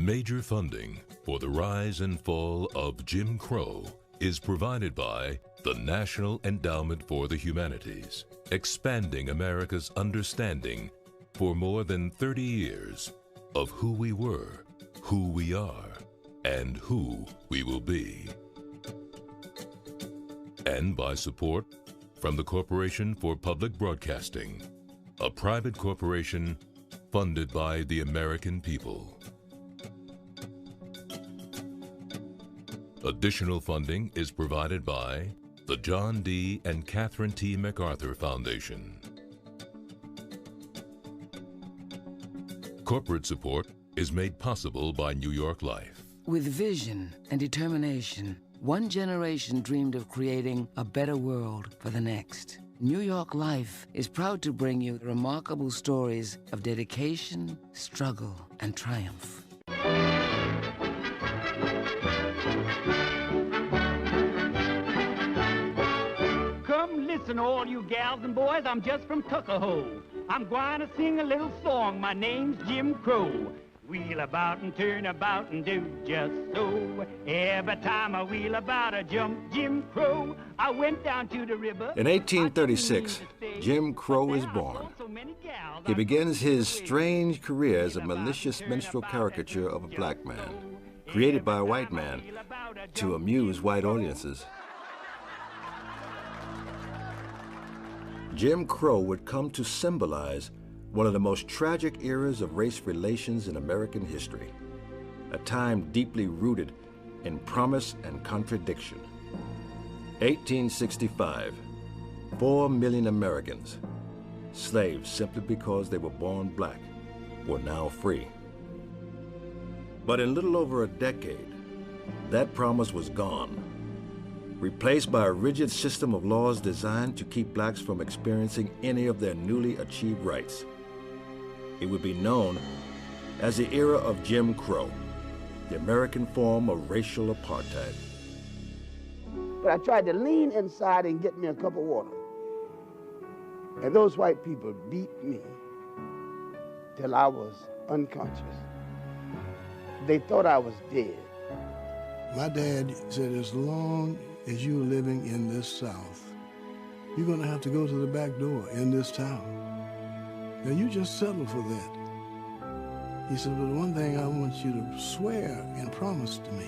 Major funding for the rise and fall of Jim Crow is provided by the National Endowment for the Humanities, expanding America's understanding for more than 30 years of who we were, who we are, and who we will be. And by support from the Corporation for Public Broadcasting, a private corporation funded by the American people. Additional funding is provided by the John D. and Catherine T. MacArthur Foundation. Corporate support is made possible by New York Life. With vision and determination, one generation dreamed of creating a better world for the next. New York Life is proud to bring you remarkable stories of dedication, struggle, and triumph. Listen, all you gals and boys, I'm just from Tuckahoe. I'm going to sing a little song. My name's Jim Crow. Wheel about and turn about and do just so. Every time I wheel about, I jump Jim Crow. I went down to the river. In 1836, Jim Crow is born. He begins his strange career as a malicious minstrel caricature of a black man, created by a white man to amuse white audiences. Jim Crow would come to symbolize one of the most tragic eras of race relations in American history, a time deeply rooted in promise and contradiction. 1865, 4 million Americans, slaves simply because they were born black, were now free. But in little over a decade, that promise was gone, replaced by a rigid system of laws designed to keep blacks from experiencing any of their newly achieved rights. It would be known as the era of Jim Crow, the American form of racial apartheid. But I tried to lean inside and get me a cup of water. And those white people beat me till I was unconscious. They thought I was dead. My dad said, as long as you're living in this South, you're gonna have to go to the back door in this town. Now you just settle for that. He said, but one thing I want you to swear and promise to me,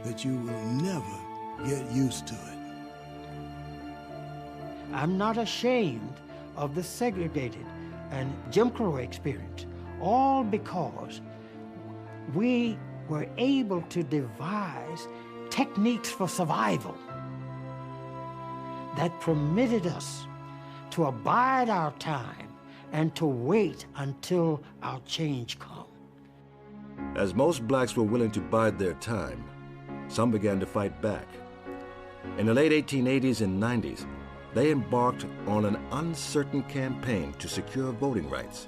that you will never get used to it. I'm not ashamed of the segregated and Jim Crow experience, all because we were able to devise techniques for survival that permitted us to abide our time and to wait until our change come. As most blacks were willing to bide their time, some began to fight back. In the late 1880s and 90s, they embarked on an uncertain campaign to secure voting rights,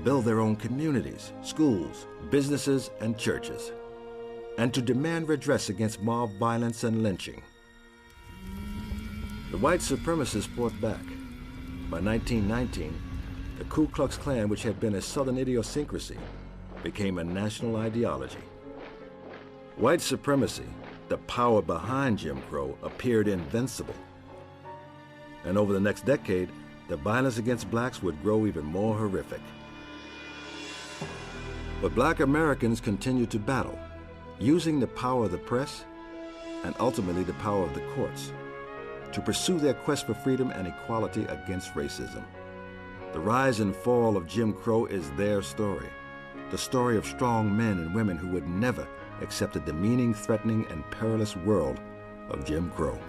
build their own communities, schools, businesses, and churches, and to demand redress against mob violence and lynching. The white supremacists fought back. By 1919, the Ku Klux Klan, which had been a Southern idiosyncrasy, became a national ideology. White supremacy, the power behind Jim Crow, appeared invincible. And over the next decade, the violence against blacks would grow even more horrific. But black Americans continued to battle, using the power of the press and ultimately the power of the courts to pursue their quest for freedom and equality against racism. The rise and fall of Jim Crow is their story, the story of strong men and women who would never accept the demeaning, threatening, and perilous world of Jim Crow.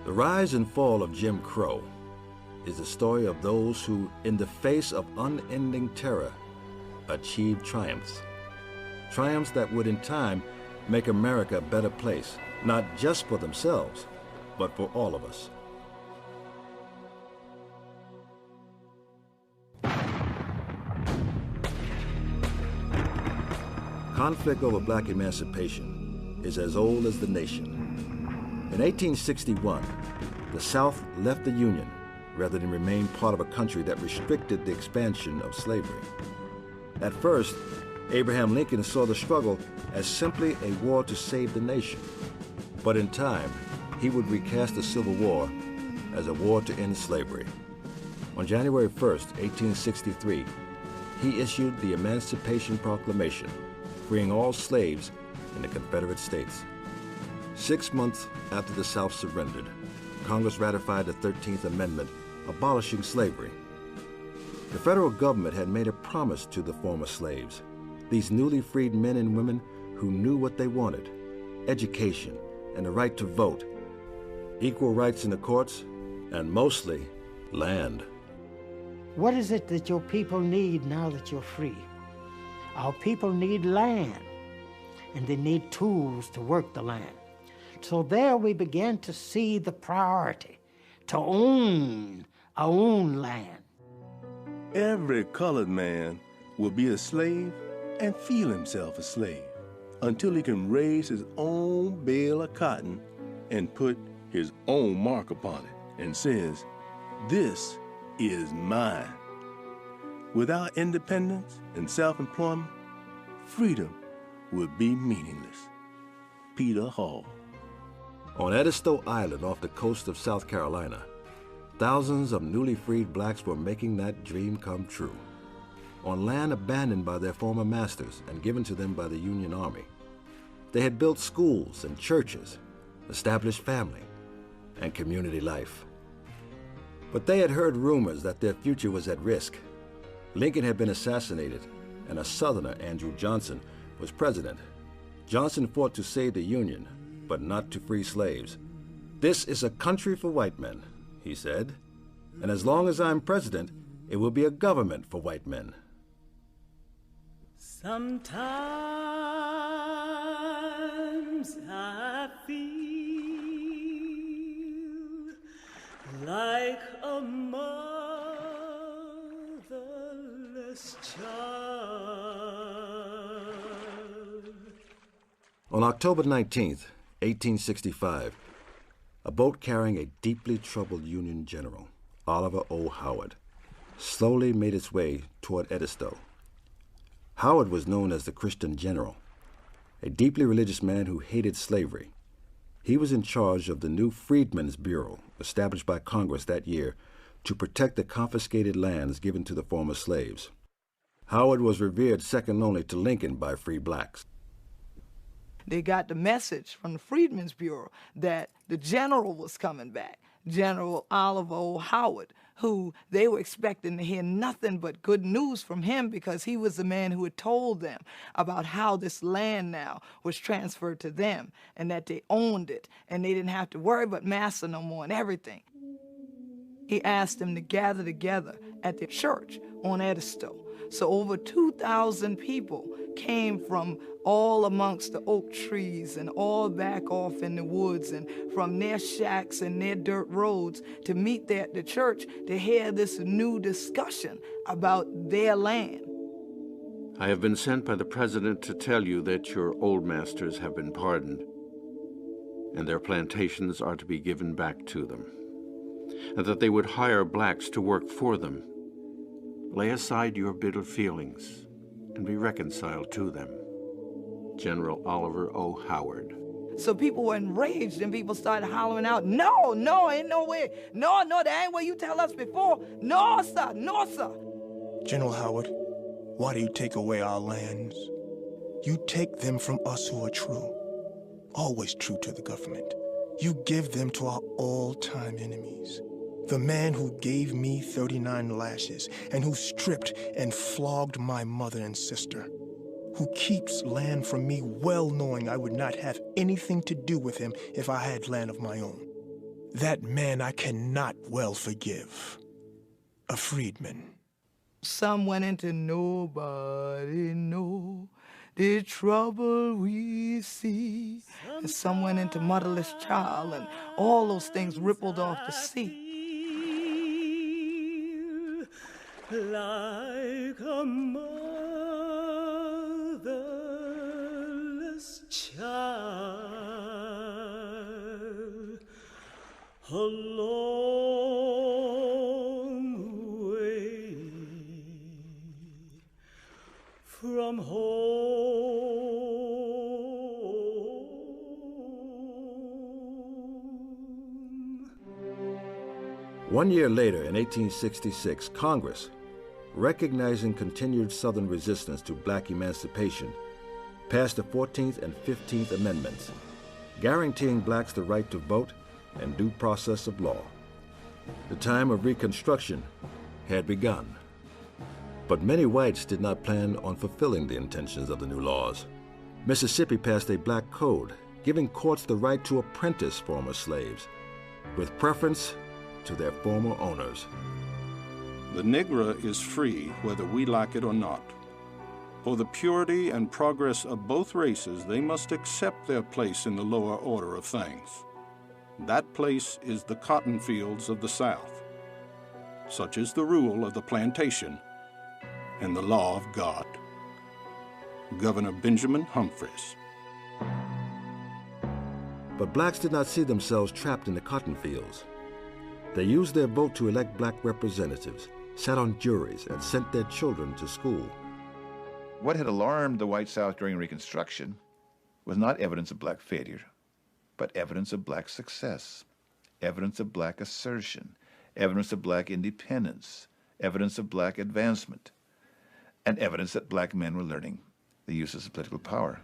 The rise and fall of Jim Crow is the story of those who, in the face of unending terror, achieved triumphs. Triumphs that would in time make America a better place, not just for themselves, but for all of us. Conflict over black emancipation is as old as the nation. In 1861, the South left the Union rather than remain part of a country that restricted the expansion of slavery. At first, Abraham Lincoln saw the struggle as simply a war to save the nation. But in time, he would recast the Civil War as a war to end slavery. On January 1st, 1863, he issued the Emancipation Proclamation, freeing all slaves in the Confederate States. 6 months after the South surrendered, Congress ratified the 13th Amendment, abolishing slavery. The federal government had made a promise to the former slaves, these newly freed men and women who knew what they wanted: education and the right to vote, equal rights in the courts, and mostly land. What is it that your people need now that you're free? Our people need land, and they need tools to work the land. So there we began to see the priority to own our own land. Every colored man will be a slave and feel himself a slave until he can raise his own bale of cotton and put his own mark upon it and says, "This is mine." Without independence and self-employment, freedom would be meaningless. Peter Hall. On Edisto Island off the coast of South Carolina, thousands of newly freed blacks were making that dream come true. On land abandoned by their former masters and given to them by the Union Army, they had built schools and churches, established family and community life. But they had heard rumors that their future was at risk. Lincoln had been assassinated, and a Southerner, Andrew Johnson, was president. Johnson fought to save the Union, but not to free slaves. "This is a country for white men," he said, "and as long as I'm president, it will be a government for white men." Sometimes I feel like a motherless child. On October 19th, 1865, a boat carrying a deeply troubled Union general, Oliver O. Howard, slowly made its way toward Edisto. Howard was known as the Christian General, a deeply religious man who hated slavery. He was in charge of the new Freedmen's Bureau, established by Congress that year to protect the confiscated lands given to the former slaves. Howard was revered second only to Lincoln by free blacks. They got the message from the Freedmen's Bureau that the general was coming back, General Oliver O. Howard, who they were expecting to hear nothing but good news from him because he was the man who had told them about how this land now was transferred to them and that they owned it and they didn't have to worry about massa no more and everything. He asked them to gather together at the church on Edisto. So over 2,000 people came from all amongst the oak trees and all back off in the woods and from their shacks and their dirt roads to meet there at the church to hear this new discussion about their land. I have been sent by the president to tell you that your old masters have been pardoned and their plantations are to be given back to them, and that they would hire blacks to work for them. Lay aside your bitter feelings and be reconciled to them. General Oliver O. Howard. So people were enraged and people started hollering out, "No, no, ain't no way. No, no, that ain't what you tell us before. No, sir, no, sir." General Howard, why do you take away our lands? You take them from us who are true, always true to the government. You give them to our all-time enemies. The man who gave me 39 lashes and who stripped and flogged my mother and sister, who keeps land from me well knowing I would not have anything to do with him if I had land of my own. That man I cannot well forgive. A freedman. Some went into nobody know the trouble we see. And some went into motherless child, and all those things rippled off the sea. Like a motherless child, a long way from home. 1 year later, in 1866, Congress, recognizing continued Southern resistance to black emancipation, passed the 14th and 15th Amendments, guaranteeing blacks the right to vote and due process of law. The time of Reconstruction had begun, but many whites did not plan on fulfilling the intentions of the new laws. Mississippi passed a black code, giving courts the right to apprentice former slaves, with preference to their former owners. The Negro is free whether we like it or not. For the purity and progress of both races, they must accept their place in the lower order of things. That place is the cotton fields of the South. Such is the rule of the plantation and the law of God. Governor Benjamin Humphreys. But blacks did not see themselves trapped in the cotton fields. They used their vote to elect black representatives, sat on juries, and sent their children to school. What had alarmed the white South during Reconstruction was not evidence of black failure, but evidence of black success, evidence of black assertion, evidence of black independence, evidence of black advancement, and evidence that black men were learning the uses of political power.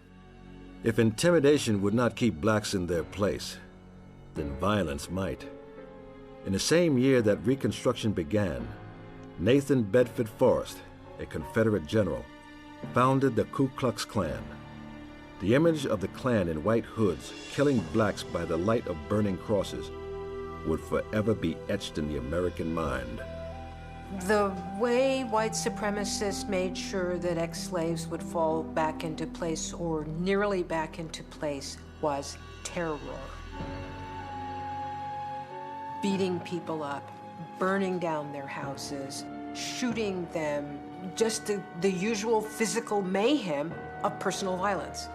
If intimidation would not keep blacks in their place, then violence might. In the same year that Reconstruction began, Nathan Bedford Forrest, a Confederate general, founded the Ku Klux Klan. The image of the Klan in white hoods killing blacks by the light of burning crosses would forever be etched in the American mind. The way white supremacists made sure that ex-slaves would fall back into place or nearly back into place was terror. Beating people up, burning down their houses, shooting them, just the usual physical mayhem of personal violence.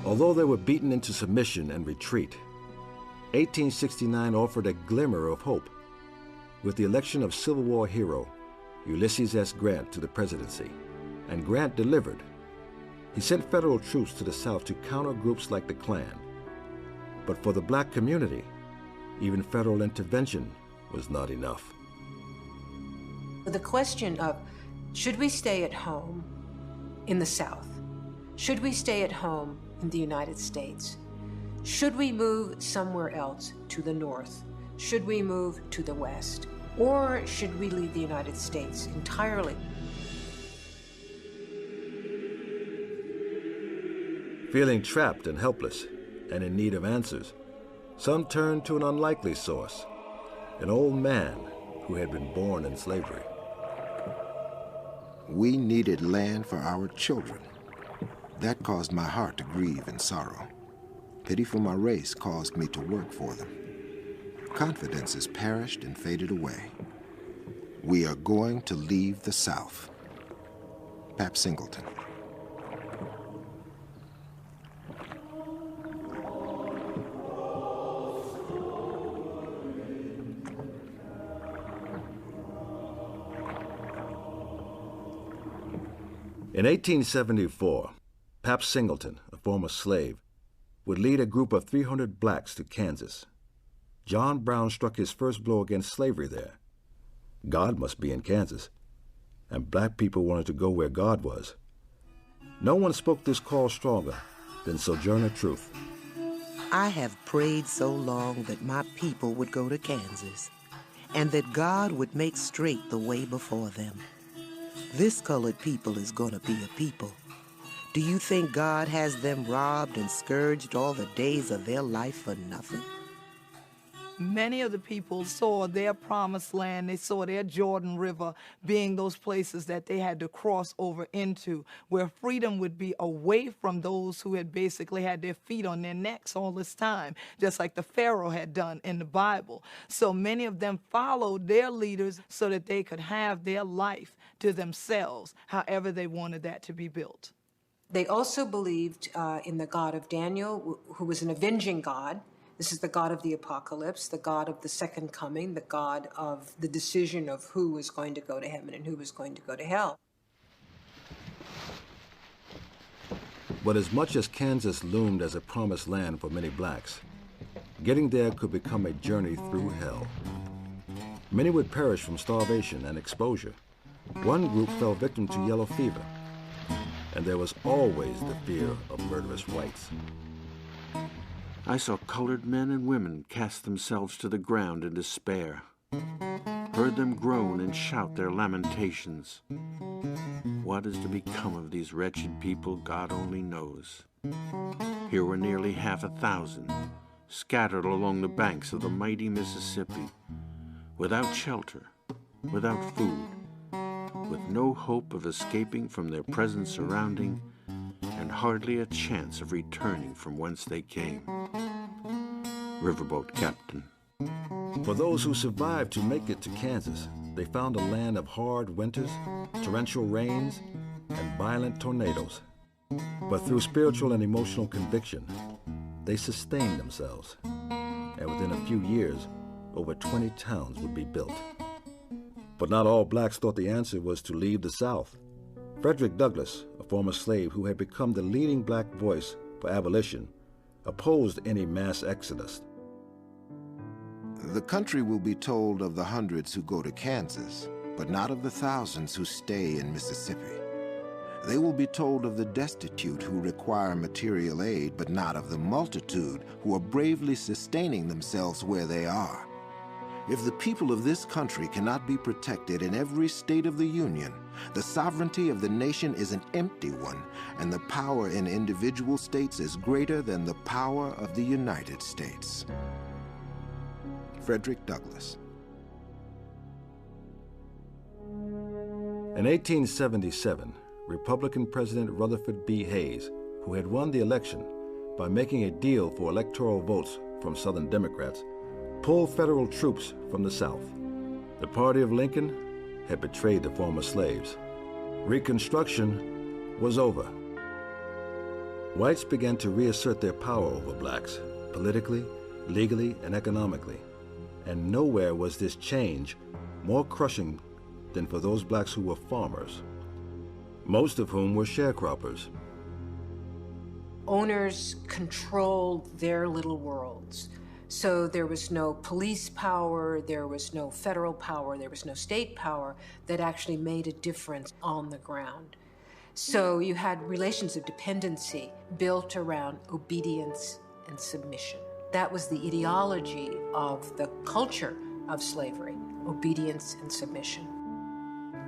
Although they were beaten into submission and retreat, 1869 offered a glimmer of hope with the election of Civil War hero Ulysses S. Grant to the presidency, and Grant delivered. He sent federal troops to the South to counter groups like the Klan. But for the black community, even federal intervention was not enough. The question of, should we stay at home in the South? Should we stay at home in the United States? Should we move somewhere else to the North? Should we move to the West? Or should we leave the United States entirely? Feeling trapped and helpless and in need of answers, some turned to an unlikely source, an old man who had been born in slavery. We needed land for our children. That caused my heart to grieve in sorrow. Pity for my race caused me to work for them. Confidence has perished and faded away. We are going to leave the South. Pap Singleton. In 1874, Pap Singleton, a former slave, would lead a group of 300 blacks to Kansas. John Brown struck his first blow against slavery there. God must be in Kansas, and black people wanted to go where God was. No one spoke this call stronger than Sojourner Truth. I have prayed so long that my people would go to Kansas, and that God would make straight the way before them. This colored people is going to be a people. Do you think God has them robbed and scourged all the days of their life for nothing? Many of the people saw their promised land, they saw their Jordan River being those places that they had to cross over into, where freedom would be away from those who had basically had their feet on their necks all this time, just like the Pharaoh had done in the Bible. So many of them followed their leaders so that they could have their life to themselves, however they wanted that to be built. They also believed in the God of Daniel, who was an avenging God, This is the God of the apocalypse, the God of the second coming, the God of the decision of who is going to go to heaven and who is going to go to hell. But as much as Kansas loomed as a promised land for many blacks, getting there could become a journey through hell. Many would perish from starvation and exposure. One group fell victim to yellow fever, and there was always the fear of murderous whites. I saw colored men and women cast themselves to the ground in despair, heard them groan and shout their lamentations. What is to become of these wretched people, God only knows. Here were nearly 50,000, scattered along the banks of the mighty Mississippi, without shelter, without food, with no hope of escaping from their present surrounding, and hardly a chance of returning from whence they came. Riverboat Captain. For those who survived to make it to Kansas, they found a land of hard winters, torrential rains, and violent tornadoes. But through spiritual and emotional conviction, they sustained themselves. And within a few years, over 20 towns would be built. But not all blacks thought the answer was to leave the South. Frederick Douglass, a former slave who had become the leading black voice for abolition, opposed any mass exodus. The country will be told of the hundreds who go to Kansas, but not of the thousands who stay in Mississippi. They will be told of the destitute who require material aid, but not of the multitude who are bravely sustaining themselves where they are. If the people of this country cannot be protected in every state of the Union, the sovereignty of the nation is an empty one, and the power in individual states is greater than the power of the United States. Frederick Douglass. In 1877, Republican President Rutherford B. Hayes, who had won the election by making a deal for electoral votes from Southern Democrats, pulled federal troops from the South. The party of Lincoln had betrayed the former slaves. Reconstruction was over. Whites began to reassert their power over blacks, politically, legally, and economically. And nowhere was this change more crushing than for those blacks who were farmers, most of whom were sharecroppers. Owners controlled their little worlds. So there was no police power, there was no federal power, there was no state power that actually made a difference on the ground. So you had relations of dependency built around obedience and submission. That was the ideology of the culture of slavery, obedience and submission.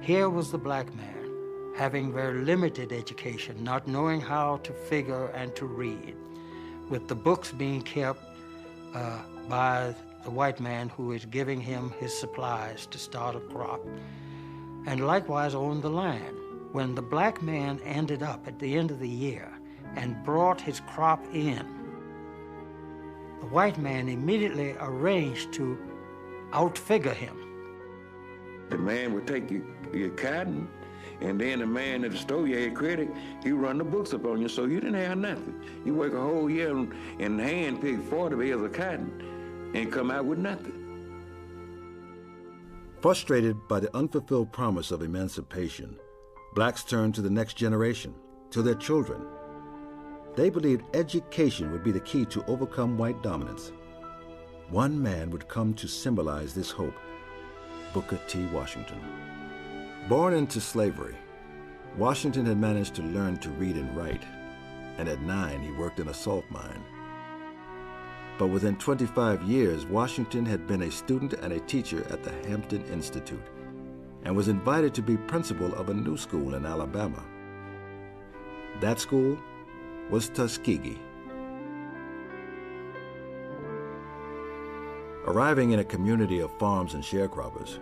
Here was the black man, having very limited education, not knowing how to figure and to read, with the books being kept by the white man who is giving him his supplies to start a crop, and likewise owned the land. When the black man ended up at the end of the year and brought his crop in, the white man immediately arranged to outfigure him. The man would take your cotton, and then the man at the store, you had credit, he run the books up on you, so you didn't have nothing. You work a whole year and hand pick 40 bales of cotton and come out with nothing. Frustrated by the unfulfilled promise of emancipation, blacks turned to the next generation, to their children. They believed education would be the key to overcome white dominance. One man would come to symbolize this hope: Booker T. Washington. Born into slavery, Washington had managed to learn to read and write, and at 9 he worked in a salt mine. But within 25 years, Washington had been a student and a teacher at the Hampton Institute and was invited to be principal of a new school in Alabama. That school was Tuskegee. Arriving in a community of farms and sharecroppers,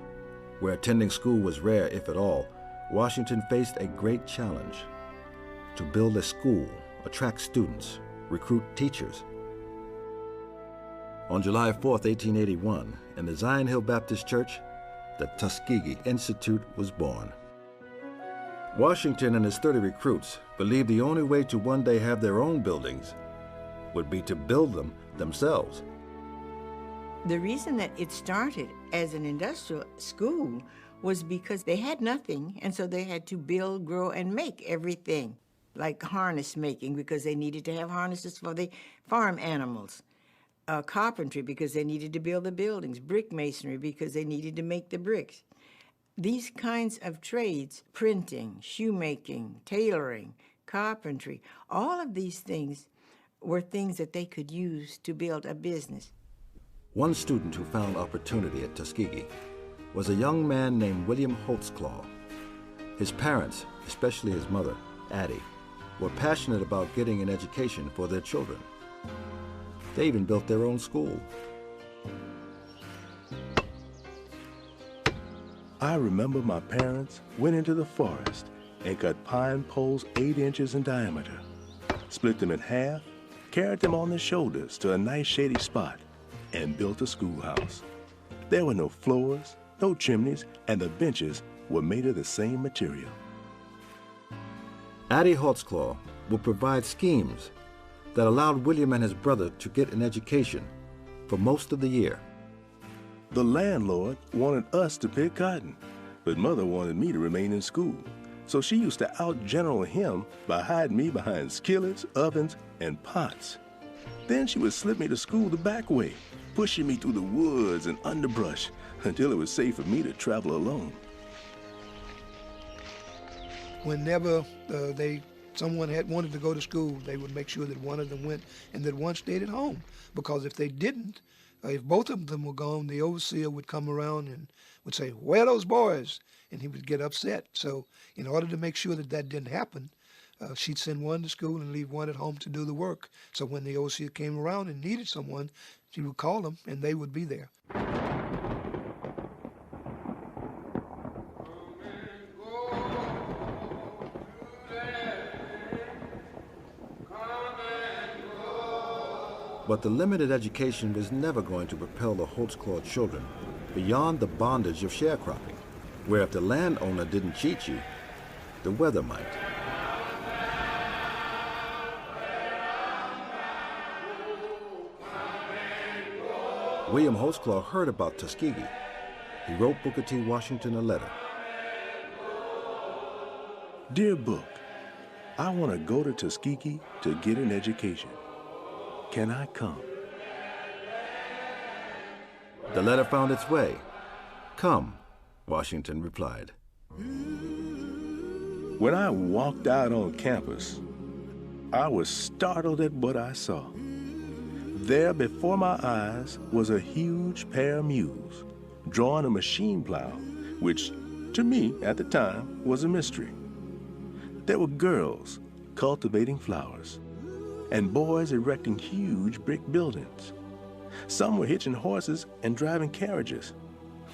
where attending school was rare, if at all, Washington faced a great challenge: to build a school, attract students, recruit teachers. On July 4, 1881, in the Zion Hill Baptist Church, the Tuskegee Institute was born. Washington and his 30 recruits believed the only way to one day have their own buildings would be to build them themselves. The reason that it started as an industrial school was because they had nothing, and so they had to build, grow, and make everything, like harness making, because they needed to have harnesses for the farm animals, carpentry, because they needed to build the buildings, brick masonry, because they needed to make the bricks. These kinds of trades, printing, shoemaking, tailoring, carpentry, all of these things were things that they could use to build a business. One student who found opportunity at Tuskegee was a young man named William Holtzclaw. His parents, especially his mother, Addie, were passionate about getting an education for their children. They even built their own school. I remember my parents went into the forest and cut pine poles 8 inches in diameter, split them in half, carried them on their shoulders to a nice shady spot, and built a schoolhouse. There were no floors, no chimneys, and the benches were made of the same material. Addie Holtzclaw would provide schemes that allowed William and his brother to get an education for most of the year. The landlord wanted us to pick cotton, but Mother wanted me to remain in school, so she used to out-general him by hiding me behind skillets, ovens, and pots. Then she would slip me to school the back way, pushing me through the woods and underbrush until it was safe for me to travel alone. Whenever someone had wanted to go to school, they would make sure that one of them went and that one stayed at home. Because if they didn't, if both of them were gone, the overseer would come around and would say, "Where are those boys?" And he would get upset. So in order to make sure that that didn't happen, she'd send one to school and leave one at home to do the work. So when the overseer came around and needed someone, she would call them and they would be there. But the limited education was never going to propel the Holtzclaw children beyond the bondage of sharecropping, where if the landowner didn't cheat you, the weather might. William Holtzclaw heard about Tuskegee. He wrote Booker T. Washington a letter. Dear Book, I want to go to Tuskegee to get an education. Can I come? The letter found its way. Come, Washington replied. When I walked out on campus, I was startled at what I saw. There before my eyes was a huge pair of mules drawing a machine plow, which to me at the time was a mystery. There were girls cultivating flowers and boys erecting huge brick buildings. Some were hitching horses and driving carriages,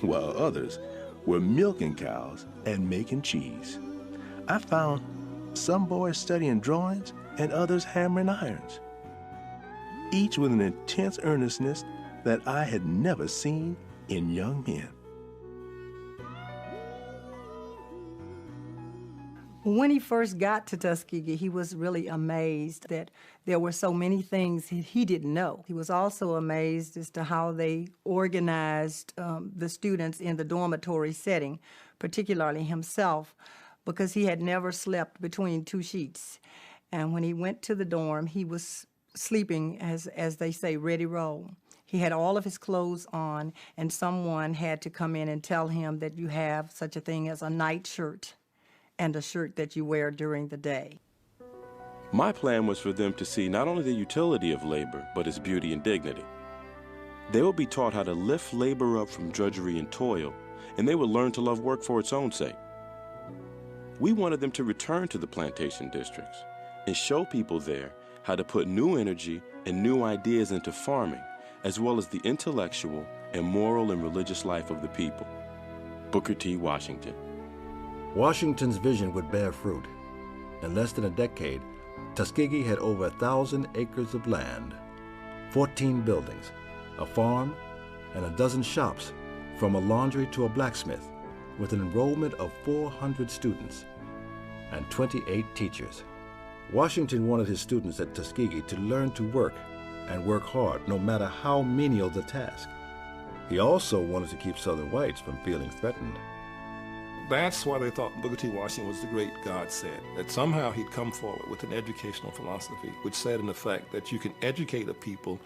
while others were milking cows and making cheese. I found some boys studying drawings and others hammering irons, each with an intense earnestness that I had never seen in young men. When he first got to Tuskegee, he was really amazed that there were so many things he didn't know. He was also amazed as to how they organized the students in the dormitory setting, particularly himself, because he had never slept between 2 sheets. And when he went to the dorm, he was sleeping, as they say, ready roll. He had all of his clothes on, and someone had to come in and tell him that you have such a thing as a night shirt and a shirt that you wear during the day. My plan was for them to see not only the utility of labor, but its beauty and dignity. They would be taught how to lift labor up from drudgery and toil, and they would learn to love work for its own sake. We wanted them to return to the plantation districts and show people there how to put new energy and new ideas into farming, as well as the intellectual and moral and religious life of the people. Booker T. Washington. Washington's vision would bear fruit. In less than a decade, Tuskegee had over 1,000 acres of land, 14 buildings, a farm, and a dozen shops, from a laundry to a blacksmith, with an enrollment of 400 students and 28 teachers. Washington wanted his students at Tuskegee to learn to work and work hard, no matter how menial the task. He also wanted to keep Southern whites from feeling threatened. That's why they thought Booker T. Washington was the great godsend, that somehow he'd come forward with an educational philosophy which said, in effect, that you can educate a people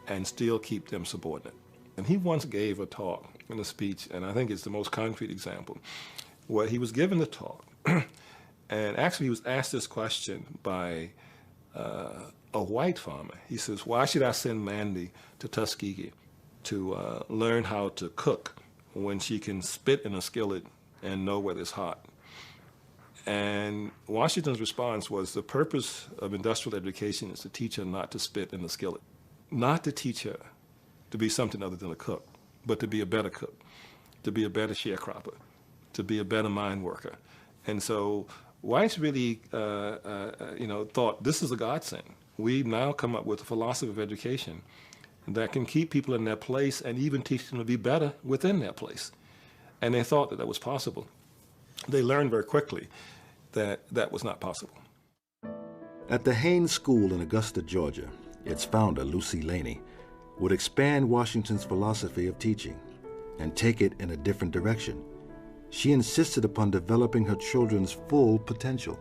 and still keep them subordinate. And he once gave a talk in a speech, and I think it's the most concrete example, where he was given the talk, and actually he was asked this question by a white farmer. He says, why should I send Mandy to Tuskegee to learn how to cook when she can spit in a skillet and know whether it's hot? And Washington's response was, the purpose of industrial education is to teach her not to spit in the skillet, not to teach her to be something other than a cook, but to be a better cook, to be a better sharecropper, to be a better mine worker. And so whites really thought this is a godsend. We've now come up with a philosophy of education that can keep people in their place and even teach them to be better within their place. And they thought that that was possible. They learned very quickly that that was not possible. At the Haynes School in Augusta, Georgia, its founder, Lucy Laney, would expand Washington's philosophy of teaching and take it in a different direction. She insisted upon developing her children's full potential.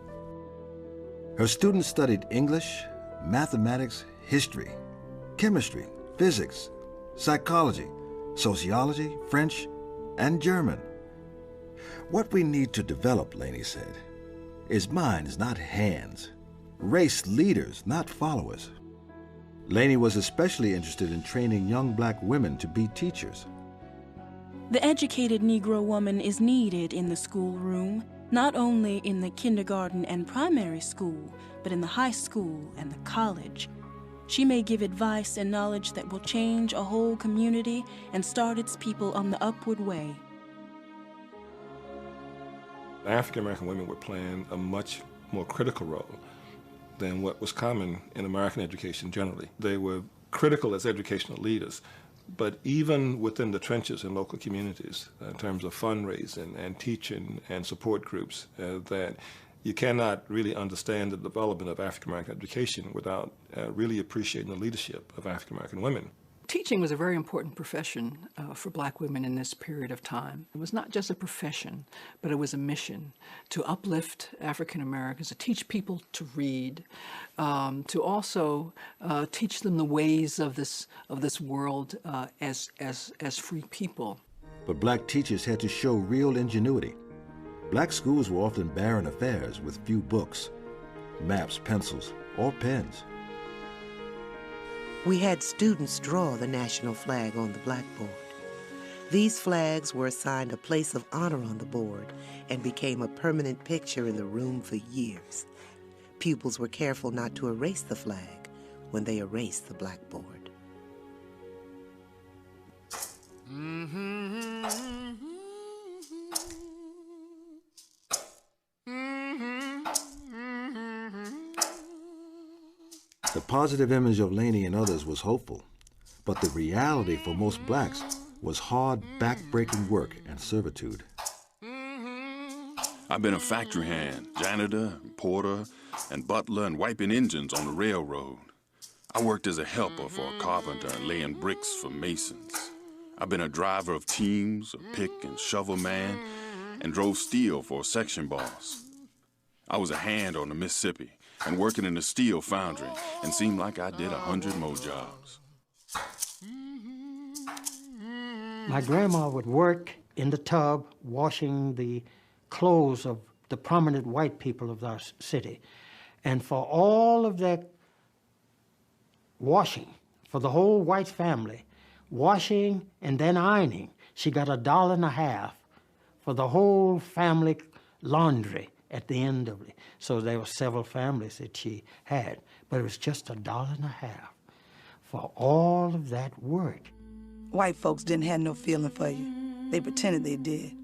Her students studied English, mathematics, history, chemistry, physics, psychology, sociology, French, and German. What we need to develop, Laney said, is minds, not hands, race leaders, not followers. Laney was especially interested in training young black women to be teachers. The educated Negro woman is needed in the schoolroom, not only in the kindergarten and primary school, but in the high school and the college. She may give advice and knowledge that will change a whole community and start its people on the upward way. African-American women were playing a much more critical role than what was common in American education generally. They were critical as educational leaders, but even within the trenches in local communities, in terms of fundraising and teaching and support groups, that you cannot really understand the development of African-American education without really appreciating the leadership of African-American women. Teaching was a very important profession for black women in this period of time. It was not just a profession, but it was a mission to uplift African Americans, to teach people to read, to also teach them the ways of this world as free people. But black teachers had to show real ingenuity. Black schools were often barren affairs with few books, maps, pencils, or pens. We had students draw the national flag on the blackboard. These flags were assigned a place of honor on the board and became a permanent picture in the room for years. Pupils were careful not to erase the flag when they erased the blackboard. The positive image of Laney and others was hopeful, but the reality for most blacks was hard, back-breaking work and servitude. I've been a factory hand, janitor, porter, and butler, and wiping engines on the railroad. I worked as a helper for a carpenter, laying bricks for masons. I've been a driver of teams, a pick and shovel man, and drove steel for a section boss. I was a hand on the Mississippi and working in a steel foundry, and seemed like I did 100 more jobs. My grandma would work in the tub washing the clothes of the prominent white people of our city. And for all of that washing, for the whole white family, washing and then ironing, she got $1.50 for the whole family laundry at the end of it. So there were several families that she had, but it was just $1.50 for all of that work. White folks didn't have no feeling for you. They pretended they did.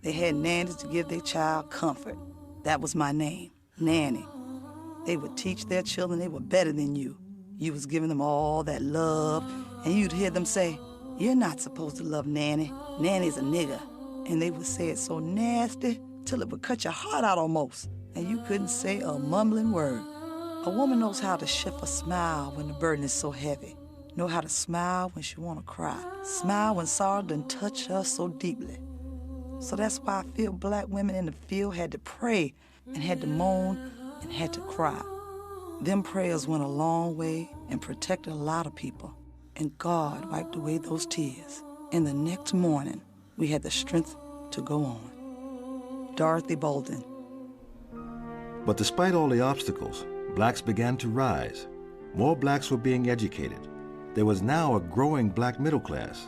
They had nannies to give their child comfort. That was my name, Nanny. They would teach their children they were better than you. You was giving them all that love, and you'd hear them say, "You're not supposed to love Nanny. Nanny's a nigger." And they would say it so nasty till it would cut your heart out almost, and you couldn't say a mumbling word. A woman knows how to shift a smile when the burden is so heavy. know how to smile when she want to cry, smile when sorrow done touch her so deeply. So that's why I feel black women in the field had to pray and had to moan and had to cry. Them prayers went a long way and protected a lot of people. And God wiped away those tears. And the next morning, we had the strength to go on. Dorothy Bolden. But despite all the obstacles, blacks began to rise. More blacks were being educated. There was now a growing black middle class.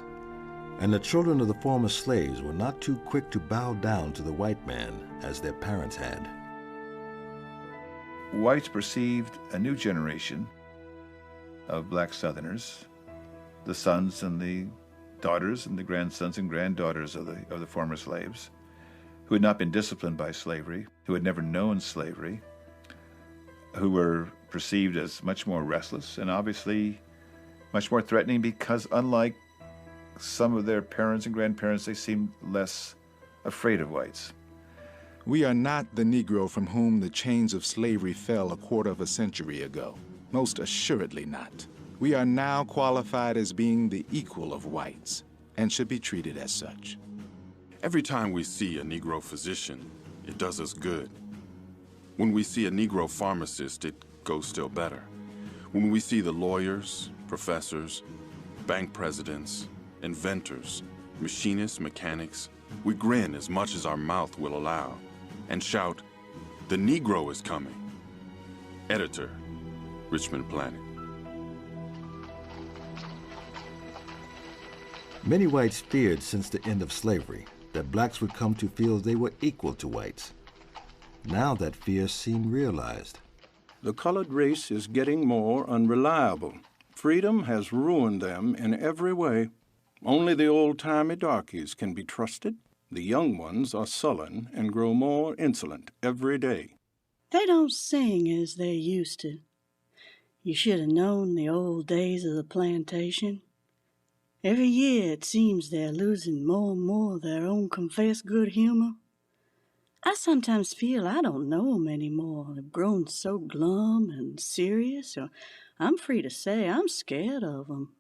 And the children of the former slaves were not too quick to bow down to the white man as their parents had. Whites perceived a new generation of black Southerners, the sons and the daughters and the grandsons and granddaughters of the former slaves, who had not been disciplined by slavery, who had never known slavery, who were perceived as much more restless and obviously much more threatening because, unlike some of their parents and grandparents, they seemed less afraid of whites. We are not the Negro from whom the chains of slavery fell a quarter of a century ago. Most assuredly not. We are now qualified as being the equal of whites and should be treated as such. Every time we see a Negro physician, it does us good. When we see a Negro pharmacist, it goes still better. When we see the lawyers, professors, bank presidents, inventors, machinists, mechanics, we grin as much as our mouth will allow and shout, "The Negro is coming." Editor, Richmond Planet. Many whites feared since the end of slavery that blacks would come to feel they were equal to whites. Now that fear seemed realized. The colored race is getting more unreliable. Freedom has ruined them in every way. Only the old-timey darkies can be trusted. The young ones are sullen and grow more insolent every day. They don't sing as they used to. You should have known the old days of the plantation. Every year it seems they're losing more and more of their own confessed good humor. I sometimes feel I don't know them anymore. They've grown so glum and serious, or I'm free to say I'm scared of them.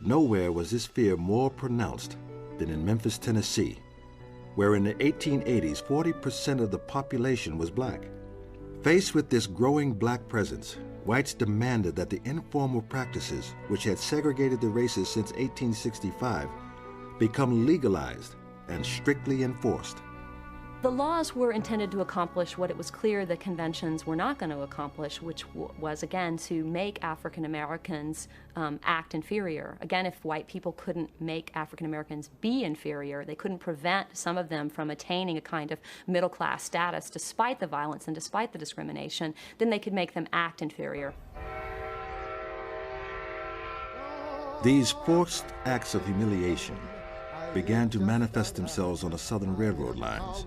Nowhere was this fear more pronounced than in Memphis, Tennessee, where in the 1880s, 40% of the population was black. Faced with this growing black presence, whites demanded that the informal practices which had segregated the races since 1865 become legalized and strictly enforced. The laws were intended to accomplish what it was clear the conventions were not going to accomplish, which was, again, to make African Americans act inferior. Again, if white people couldn't make African Americans be inferior, they couldn't prevent some of them from attaining a kind of middle-class status despite the violence and despite the discrimination, then they could make them act inferior. These forced acts of humiliation began to manifest themselves on the Southern Railroad lines.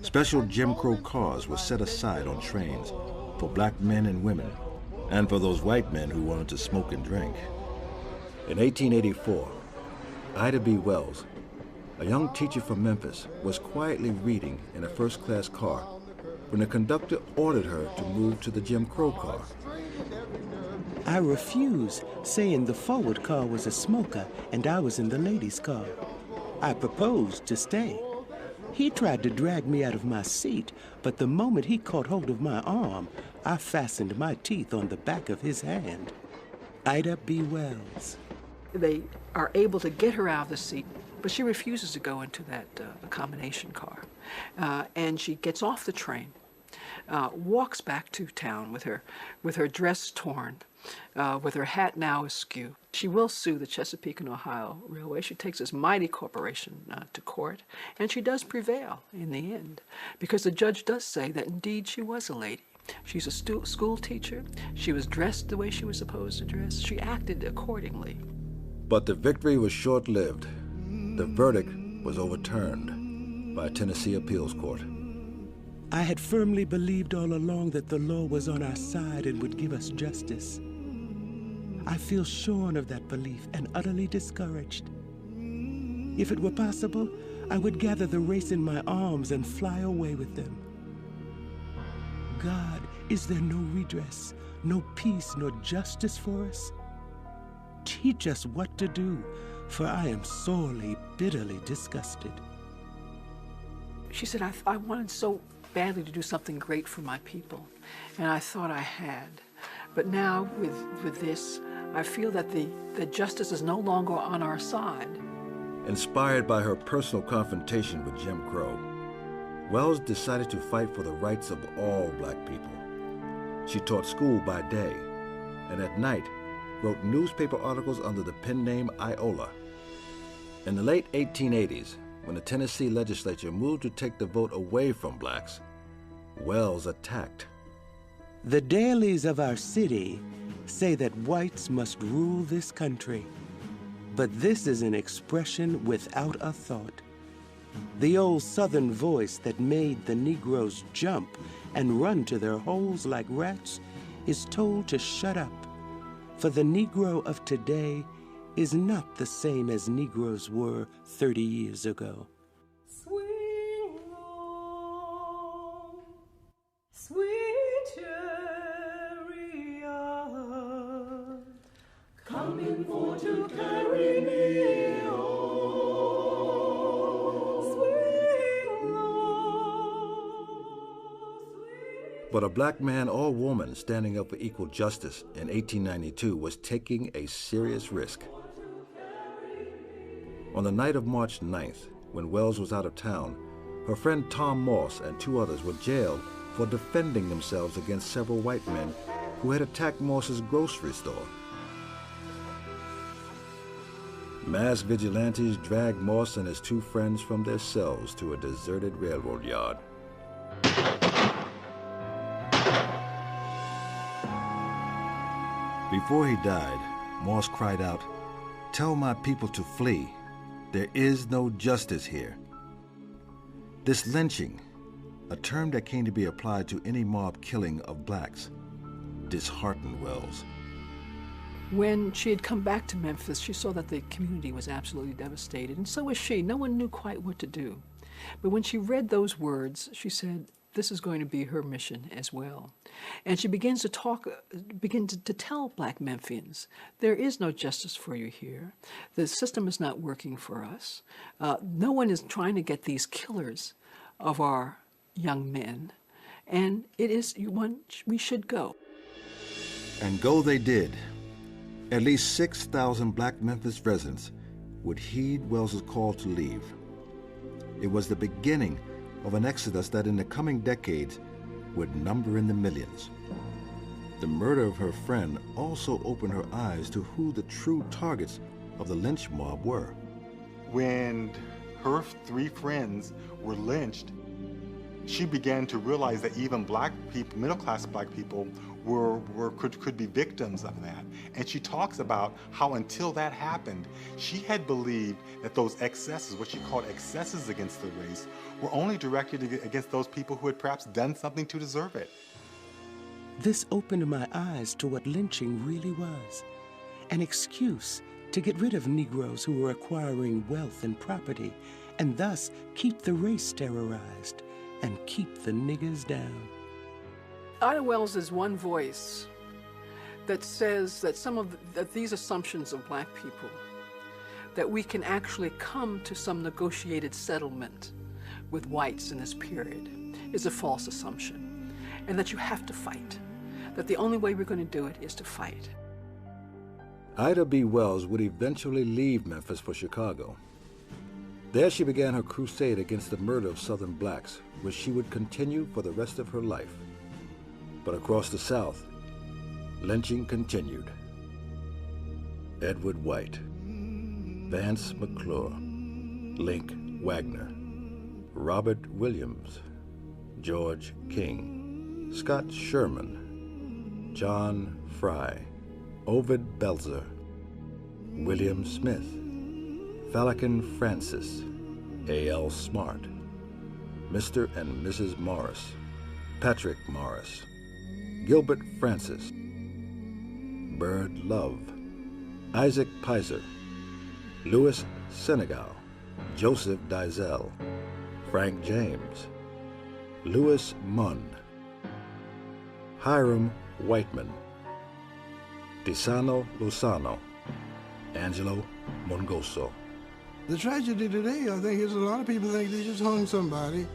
Special Jim Crow cars were set aside on trains for black men and women, and for those white men who wanted to smoke and drink. In 1884, Ida B. Wells, a young teacher from Memphis, was quietly reading in a first-class car when the conductor ordered her to move to the Jim Crow car. I refused, saying the forward car was a smoker and I was in the ladies' car. I proposed to stay. He tried to drag me out of my seat, but the moment he caught hold of my arm, I fastened my teeth on the back of his hand. Ida B. Wells. They are able to get her out of the seat, but she refuses to go into that combination car. And she gets off the train, walks back to town with her dress torn, with her hat now askew. She will sue the Chesapeake and Ohio Railway. She takes this mighty corporation to court, and she does prevail in the end, because the judge does say that indeed she was a lady. She's a school teacher. She was dressed the way she was supposed to dress. She acted accordingly. But the victory was short-lived. The verdict was overturned by a Tennessee appeals court. I had firmly believed all along that the law was on our side and would give us justice. I feel shorn of that belief and utterly discouraged. If it were possible, I would gather the race in my arms and fly away with them. God, is there no redress, no peace, nor justice for us? teach us what to do, for I am sorely, bitterly disgusted. She said, I wanted so badly to do something great for my people, and I thought I had. But now, with this, I feel that the justice is no longer on our side. Inspired by her personal confrontation with Jim Crow, Wells decided to fight for the rights of all black people. She taught school by day, and at night wrote newspaper articles under the pen name Iola. In the late 1880s, when the Tennessee legislature moved to take the vote away from blacks, Wells attacked. The dailies of our city say that whites must rule this country, but this is an expression without a thought. The old Southern voice that made the Negroes jump and run to their holes like rats is told to shut up, for the Negro of today is not the same as Negroes were 30 years ago. Swing low, sweet chariot, coming for to carry me home. Swing low, But a black man or woman standing up for equal justice in 1892 was taking a serious risk. On the night of March 9th, when Wells was out of town, her friend Tom Moss and 2 others were jailed for defending themselves against several white men who had attacked Moss's grocery store. Mass vigilantes dragged Moss and his 2 friends from their cells to a deserted railroad yard. Before he died, Moss cried out, "Tell my people to flee. There is no justice here." This lynching, a term that came to be applied to any mob killing of blacks, disheartened Wells. When she had come back to Memphis, she saw that the community was absolutely devastated, and so was she. No one knew quite what to do. But when she read those words, she said, this is going to be her mission as well. And she begins to tell black Memphians, there is no justice for you here. The system is not working for us. No one is trying to get these killers of our young men. And it is one we should go. And go they did. At least 6,000 black Memphis residents would heed Wells's call to leave. It was the beginning of an exodus that in the coming decades would number in the millions. The murder of her friend also opened her eyes to who the true targets of the lynch mob were. When her 3 friends were lynched, she began to realize that even black people, middle-class black people, could be victims of that. And she talks about how until that happened, she had believed that those excesses, what she called excesses against the race, were only directed against those people who had perhaps done something to deserve it. This opened my eyes to what lynching really was, an excuse to get rid of Negroes who were acquiring wealth and property, and thus keep the race terrorized and keep the niggers down. Ida Wells is one voice that says that that these assumptions of black people, that we can actually come to some negotiated settlement with whites in this period, is a false assumption, and that you have to fight, that the only way we're going to do it is to fight. Ida B. Wells would eventually leave Memphis for Chicago. There she began her crusade against the murder of Southern blacks, which she would continue for the rest of her life. But across the South, lynching continued. Edward White, Vance McClure, Link Wagner, Robert Williams, George King, Scott Sherman, John Fry, Ovid Belzer, William Smith, Falcon Francis, A.L. Smart, Mr. and Mrs. Morris, Patrick Morris, Gilbert Francis, Bird Love, Isaac Pizer, Louis Senegal, Joseph Dizell, Frank James, Louis Munn, Hiram Whiteman, Desano Lozano, Angelo Mongoso. The tragedy today, I think, is a lot of people think they just hung somebody,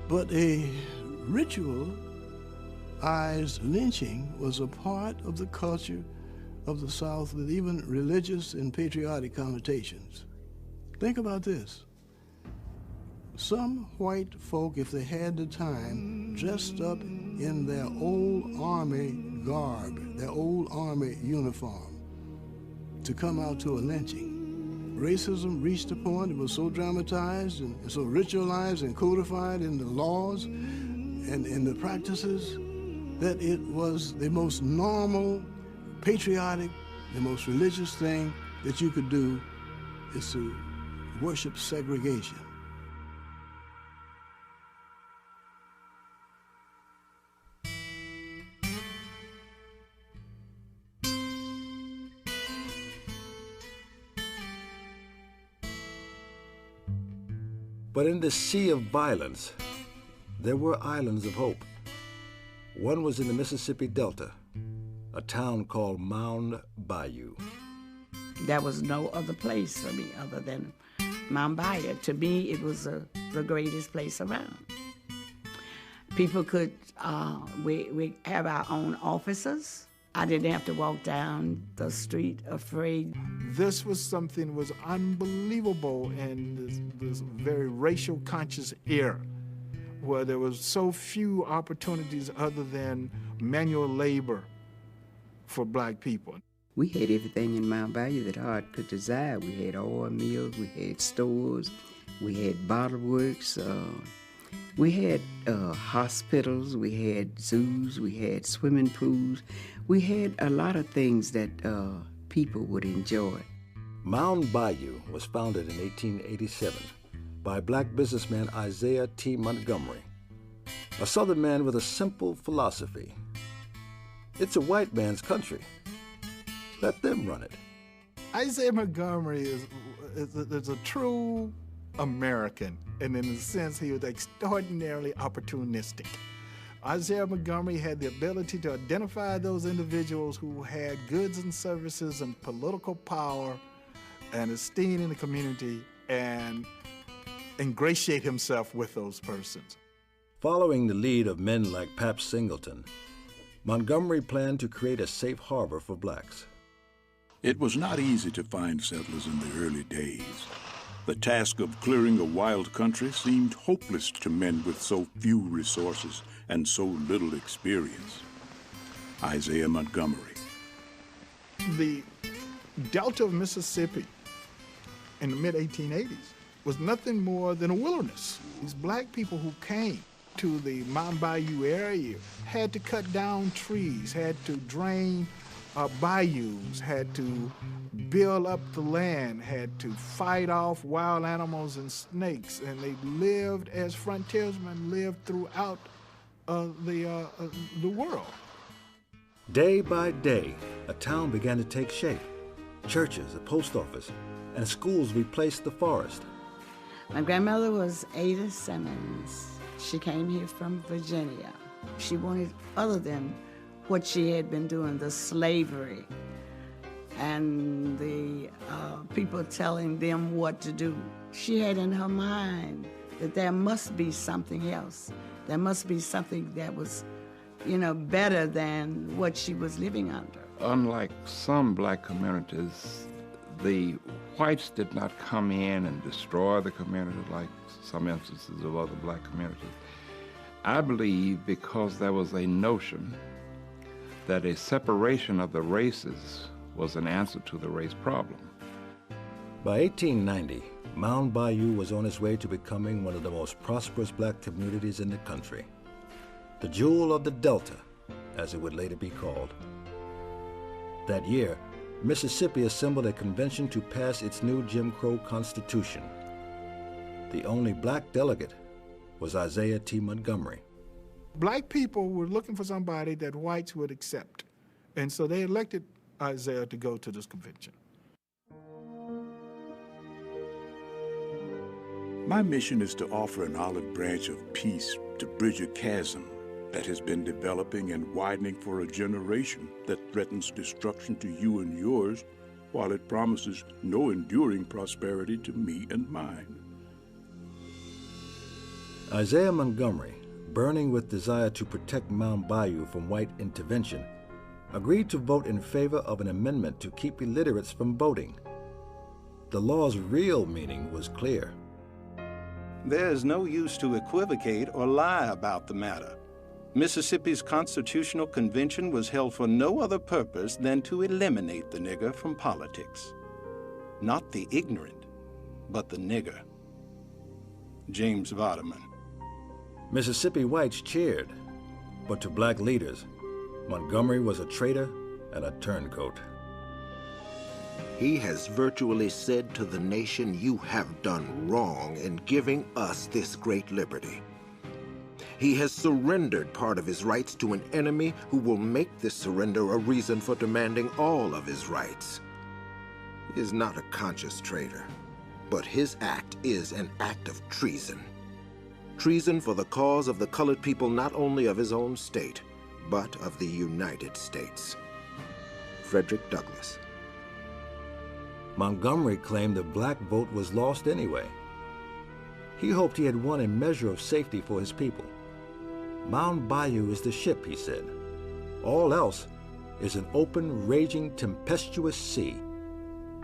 but a ritualized lynching was a part of the culture of the South with even religious and patriotic connotations. Think about this. Some white folk, if they had the time, dressed up in their old army garb, their old army uniform, to come out to a lynching. Racism reached a point, it was so dramatized and so ritualized and codified in the laws and in the practices that it was the most normal, patriotic, the most religious thing that you could do is to worship segregation. But in the sea of violence, there were islands of hope. One was in the Mississippi Delta, a town called Mound Bayou. There was no other place for me other than Mound Bayou. To me, it was the greatest place around. People could, we have our own offices. I didn't have to walk down the street afraid. This was something that was unbelievable in this very racial conscious era, where there was so few opportunities other than manual labor for black people. We had everything in Mound Bayou that heart could desire. We had oil mills, we had stores, we had bottle works, we had hospitals, we had zoos, we had swimming pools. We had a lot of things that people would enjoy. Mound Bayou was founded in 1887 by black businessman Isaiah T. Montgomery, a Southern man with a simple philosophy. It's a white man's country. Let them run it. Isaiah Montgomery is a true American, and in a sense, he was extraordinarily opportunistic. Isaiah Montgomery had the ability to identify those individuals who had goods and services and political power and esteem in the community and ingratiate himself with those persons. Following the lead of men like Pap Singleton, Montgomery planned to create a safe harbor for blacks. It was not easy to find settlers in the early days. The task of clearing a wild country seemed hopeless to men with so few resources and so little experience. Isaiah Montgomery. The Delta of Mississippi in the mid-1880s was nothing more than a wilderness. These black people who came to the Mound Bayou area had to cut down trees, had to drain bayous, had to build up the land, had to fight off wild animals and snakes, and they lived as frontiersmen lived throughout the world. Day by day, a town began to take shape. Churches, a post office, and schools replaced the forest. My grandmother was Ada Simmons. She came here from Virginia. She wanted other than what she had been doing, the slavery and the people telling them what to do. She had in her mind that there must be something else. There must be something that was, better than what she was living under. Unlike some black communities, the whites did not come in and destroy the community like some instances of other black communities. I believe because there was a notion that a separation of the races was an answer to the race problem. By 1890, Mound Bayou was on its way to becoming one of the most prosperous black communities in the country. The jewel of the Delta, as it would later be called. That year, Mississippi assembled a convention to pass its new Jim Crow Constitution. The only black delegate was Isaiah T. Montgomery. Black people were looking for somebody that whites would accept, and so they elected Isaiah to go to this convention. My mission is to offer an olive branch of peace to bridge a chasm that has been developing and widening for a generation that threatens destruction to you and yours while it promises no enduring prosperity to me and mine. Isaiah Montgomery, burning with desire to protect Mound Bayou from white intervention, agreed to vote in favor of an amendment to keep illiterates from voting. The law's real meaning was clear. There is no use to equivocate or lie about the matter. Mississippi's Constitutional Convention was held for no other purpose than to eliminate the nigger from politics. Not the ignorant, but the nigger. James Vardaman. Mississippi whites cheered, but to black leaders, Montgomery was a traitor and a turncoat. He has virtually said to the nation, you have done wrong in giving us this great liberty. He has surrendered part of his rights to an enemy who will make this surrender a reason for demanding all of his rights. He is not a conscious traitor, but his act is an act of treason. Treason for the cause of the colored people not only of his own state, but of the United States. Frederick Douglass. Montgomery claimed the black vote was lost anyway. He hoped he had won a measure of safety for his people. Mound Bayou is the ship, he said. All else is an open, raging, tempestuous sea.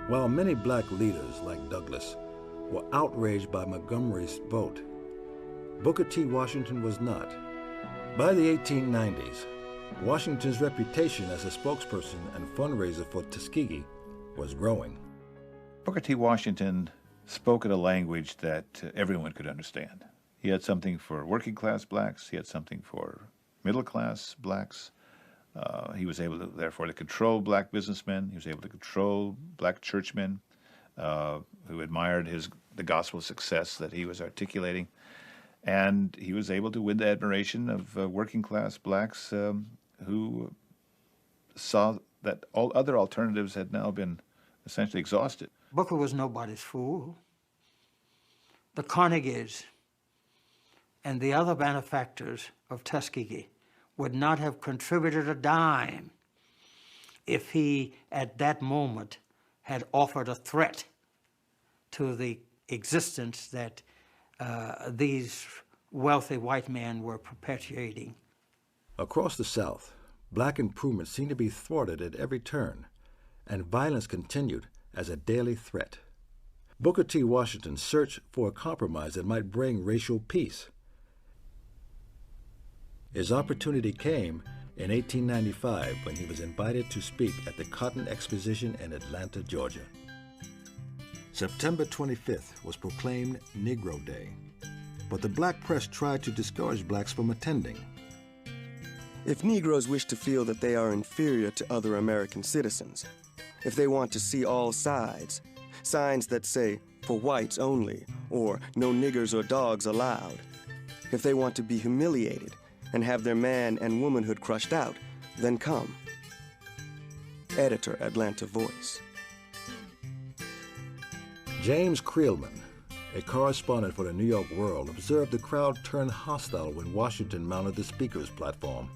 While many black leaders, like Douglass, were outraged by Montgomery's vote, Booker T. Washington was not. By the 1890s, Washington's reputation as a spokesperson and fundraiser for Tuskegee was growing. Booker T. Washington spoke in a language that everyone could understand. He had something for working class blacks. He had something for middle class blacks. He was able, therefore, to control black businessmen. He was able to control black churchmen who admired the gospel success that he was articulating. And he was able to win the admiration of working class blacks who saw that all other alternatives had now been essentially exhausted. Booker was nobody's fool. The Carnegies and the other benefactors of Tuskegee would not have contributed a dime if he, at that moment, had offered a threat to the existence that these wealthy white men were perpetuating. Across the South, black improvement seemed to be thwarted at every turn, and violence continued as a daily threat. Booker T. Washington searched for a compromise that might bring racial peace. His opportunity came in 1895 when he was invited to speak at the Cotton Exposition in Atlanta, Georgia. September 25th was proclaimed Negro Day, but the black press tried to discourage blacks from attending. If Negroes wish to feel that they are inferior to other American citizens, if they want to see all sides, signs that say, for whites only, or no niggers or dogs allowed, if they want to be humiliated and have their man and womanhood crushed out, then come. Editor, Atlanta Voice. James Creelman, a correspondent for the New York World, observed the crowd turn hostile when Washington mounted the speaker's platform.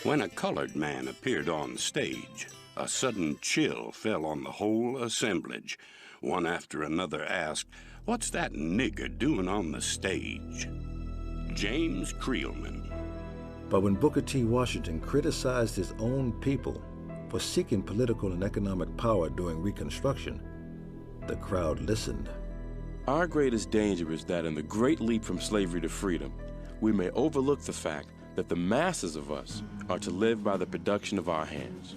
When a colored man appeared on the stage, a sudden chill fell on the whole assemblage. One after another asked, "What's that nigger doing on the stage?" James Creelman. But when Booker T. Washington criticized his own people for seeking political and economic power during Reconstruction, the crowd listened. Our greatest danger is that in the great leap from slavery to freedom, we may overlook the fact that the masses of us are to live by the production of our hands.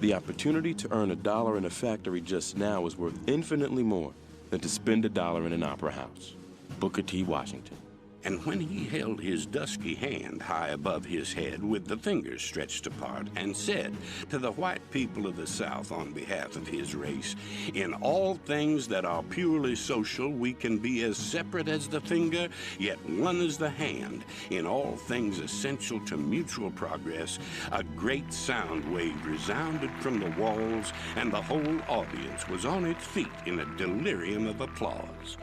The opportunity to earn $1 in a factory just now is worth infinitely more than to spend $1 in an opera house. Booker T. Washington. And when he held his dusky hand high above his head with the fingers stretched apart and said to the white people of the South on behalf of his race, "In all things that are purely social, we can be as separate as the finger, yet one as the hand. In all things essential to mutual progress," a great sound wave resounded from the walls, and the whole audience was on its feet in a delirium of applause.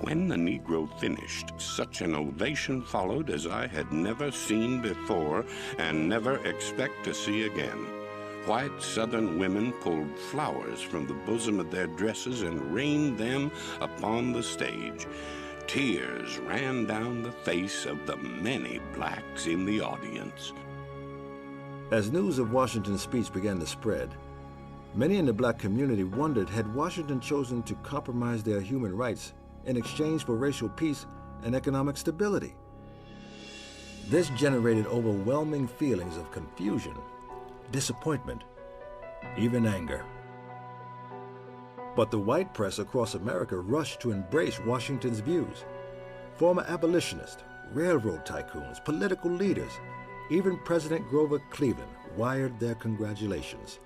When the Negro finished, such an ovation followed as I had never seen before and never expect to see again. white Southern women pulled flowers from the bosom of their dresses and rained them upon the stage. Tears ran down the face of the many blacks in the audience. As news of Washington's speech began to spread, many in the black community wondered, had Washington chosen to compromise their human rights in exchange for racial peace and economic stability? This generated overwhelming feelings of confusion, disappointment, even anger. But the white press across America rushed to embrace Washington's views. Former abolitionists, railroad tycoons, political leaders, even President Grover Cleveland wired their congratulations.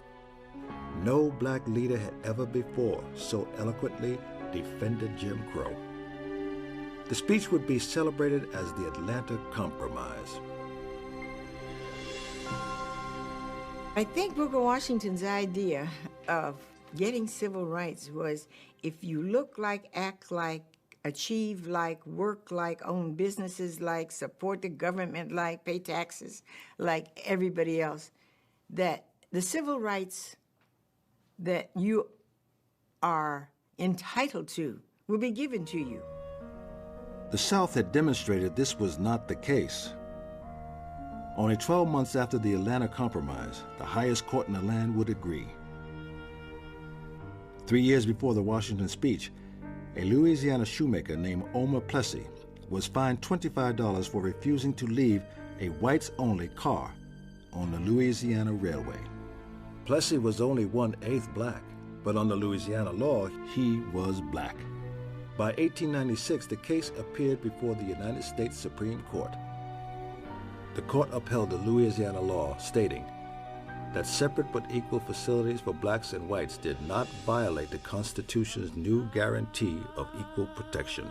No black leader had ever before so eloquently defended Jim Crow. The speech would be celebrated as the Atlanta Compromise. I think Booker Washington's idea of getting civil rights was, if you look like, act like, achieve like, work like, own businesses like, support the government like, pay taxes like everybody else, that the civil rights that you are entitled to will be given to you. The South had demonstrated this was not the case. Only 12 months after the Atlanta Compromise, the highest court in the land would agree. 3 years before the Washington speech, a Louisiana shoemaker named Omer Plessy was fined $25 for refusing to leave a whites-only car on the Louisiana Railway. Plessy was only 1/8 black, but under Louisiana law, he was black. By 1896, the case appeared before the United States Supreme Court. The court upheld the Louisiana law, stating that separate but equal facilities for blacks and whites did not violate the Constitution's new guarantee of equal protection.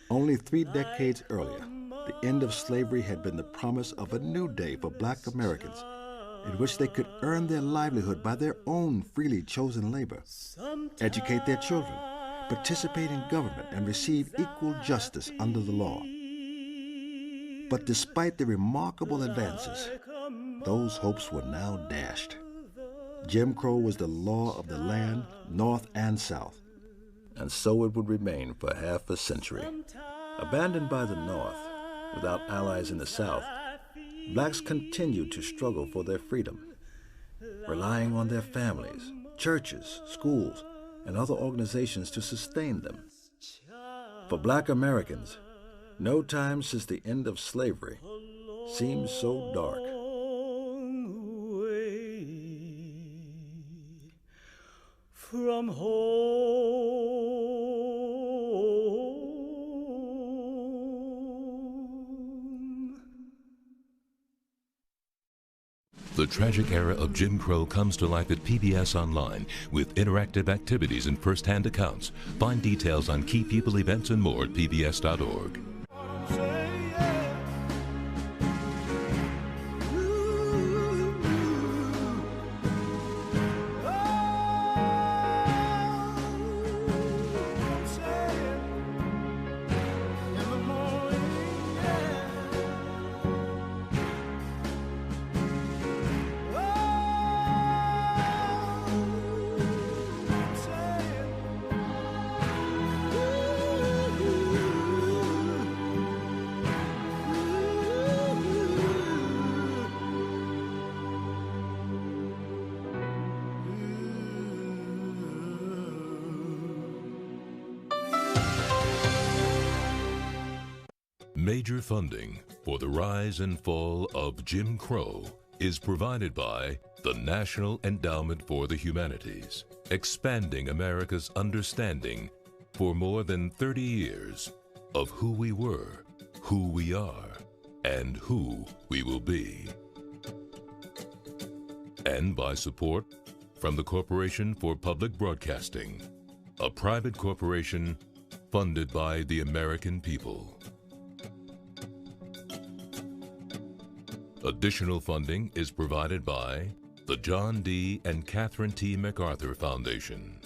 Only 3 decades earlier, the end of slavery had been the promise of a new day for black Americans, in which they could earn their livelihood by their own freely chosen labor, educate their children, participate in government, and receive equal justice under the law. But despite the remarkable advances, those hopes were now dashed. Jim Crow was the law of the land, North and South, and so it would remain for half a century. Abandoned by the North, without allies in the South, blacks continued to struggle for their freedom, relying on their families, churches, schools, and other organizations to sustain them. For black Americans, no time since the end of slavery seems so dark. From home. The tragic era of Jim Crow comes to life at PBS Online with interactive activities and first-hand accounts. Find details on key people, events, and more at pbs.org. Major funding for the rise and fall of Jim Crow is provided by the National Endowment for the Humanities, expanding America's understanding for more than 30 years of who we were, who we are, and who we will be. And by support from the Corporation for Public Broadcasting, a private corporation funded by the American people. Additional funding is provided by the John D. and Catherine T. MacArthur Foundation.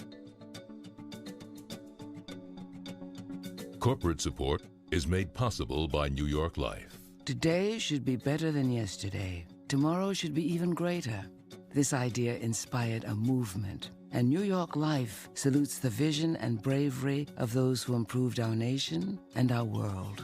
Corporate support is made possible by New York Life. Today should be better than yesterday. Tomorrow should be even greater. This idea inspired a movement, and New York Life salutes the vision and bravery of those who improved our nation and our world.